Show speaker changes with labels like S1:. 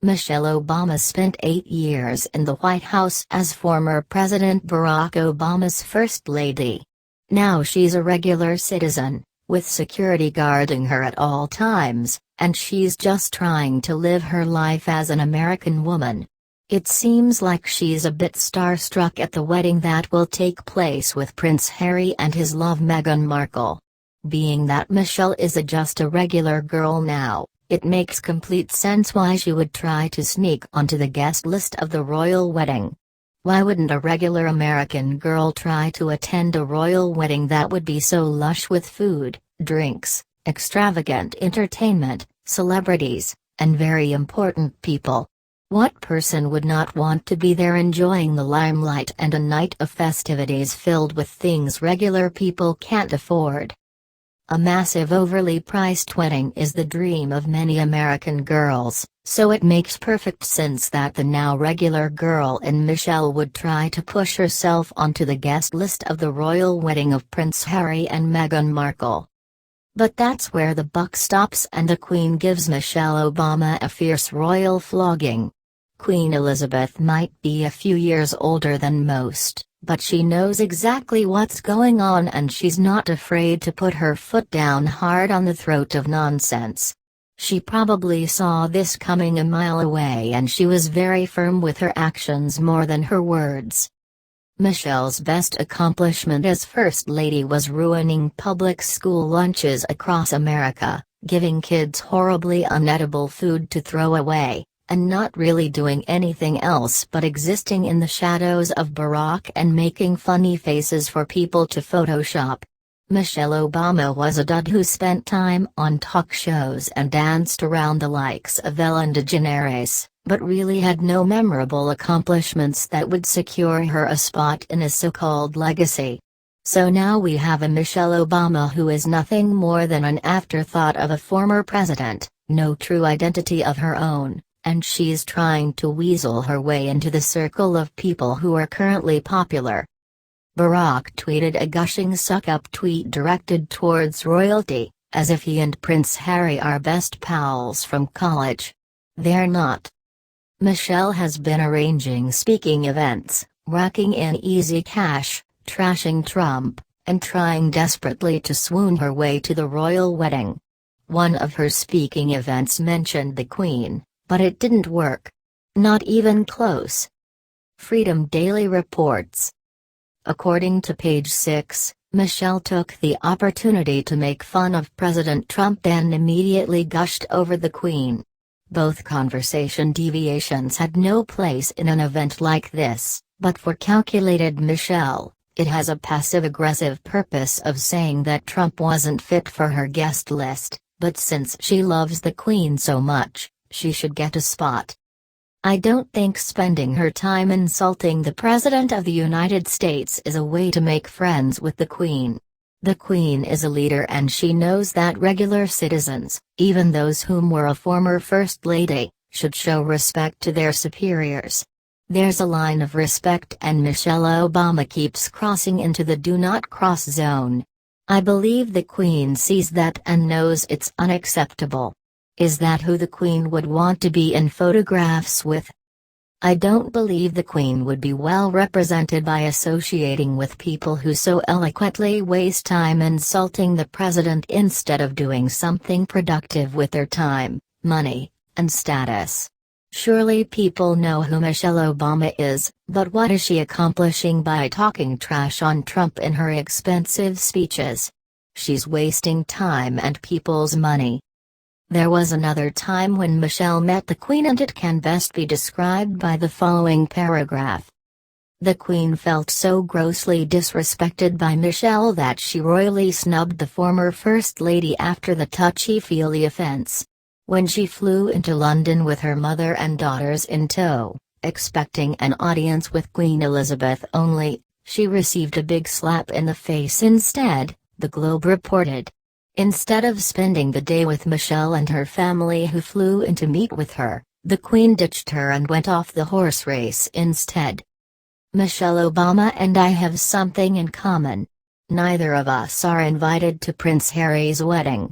S1: Michelle Obama spent 8 years in the White House as former President Barack Obama's First Lady. Now she's a regular citizen, with security guarding her at all times, and she's just trying to live her life as an American woman. It seems like she's a bit starstruck at the wedding that will take place with Prince Harry and his love Meghan Markle. Being that Michelle is just a regular girl now, it makes complete sense why she would try to sneak onto the guest list of the royal wedding. Why wouldn't a regular American girl try to attend a royal wedding that would be so lush with food, drinks, extravagant entertainment, celebrities, and very important people? What person would not want to be there enjoying the limelight and a night of festivities filled with things regular people can't afford? A massive overly priced wedding is the dream of many American girls, so it makes perfect sense that the now regular girl in Michelle would try to push herself onto the guest list of the royal wedding of Prince Harry and Meghan Markle. But that's where the buck stops, and the Queen gives Michelle Obama a fierce royal flogging. Queen Elizabeth might be a few years older than most, but she knows exactly what's going on, and she's not afraid to put her foot down hard on the throat of nonsense. She probably saw this coming a mile away, and she was very firm with her actions more than her words. Michelle's best accomplishment as First Lady was ruining public school lunches across America, giving kids horribly unedible food to throw away, and not really doing anything else but existing in the shadows of Barack and making funny faces for people to Photoshop. Michelle Obama was a dud who spent time on talk shows and danced around the likes of Ellen DeGeneres, but really had no memorable accomplishments that would secure her a spot in a so-called legacy. So now we have a Michelle Obama who is nothing more than an afterthought of a former president, no true identity of her own, and she's trying to weasel her way into the circle of people who are currently popular. Barack tweeted a gushing suck-up tweet directed towards royalty, as if he and Prince Harry are best pals from college. They're not. Michelle has been arranging speaking events, racking in easy cash, trashing Trump, and trying desperately to swoon her way to the royal wedding. One of her speaking events mentioned the Queen, but it didn't work. Not even close. Freedom Daily reports. According to Page 6, Michelle took the opportunity to make fun of President Trump and immediately gushed over the Queen. Both conversation deviations had no place in an event like this, but for calculated Michelle, it has a passive-aggressive purpose of saying that Trump wasn't fit for her guest list, but since she loves the Queen so much, she should get a spot. I don't think spending her time insulting the President of the United States is a way to make friends with the Queen. The Queen is a leader, and she knows that regular citizens, even those whom were a former First Lady, should show respect to their superiors. There's a line of respect, and Michelle Obama keeps crossing into the do not cross zone. I believe the Queen sees that and knows it's unacceptable. Is that who the Queen would want to be in photographs with? I don't believe the Queen would be well represented by associating with people who so eloquently waste time insulting the president instead of doing something productive with their time, money, and status. Surely people know who Michelle Obama is, but what is she accomplishing by talking trash on Trump in her expensive speeches? She's wasting time and people's money. There was another time when Michelle met the Queen, and it can best be described by the following paragraph. The Queen felt so grossly disrespected by Michelle that she royally snubbed the former First Lady after the touchy-feely offense. When she flew into London with her mother and daughters in tow, expecting an audience with Queen Elizabeth only, she received a big slap in the face instead, the Globe reported. Instead of spending the day with Michelle and her family who flew in to meet with her, the Queen ditched her and went off the horse race instead. Michelle Obama and I have something in common. Neither of us are invited to Prince Harry's wedding.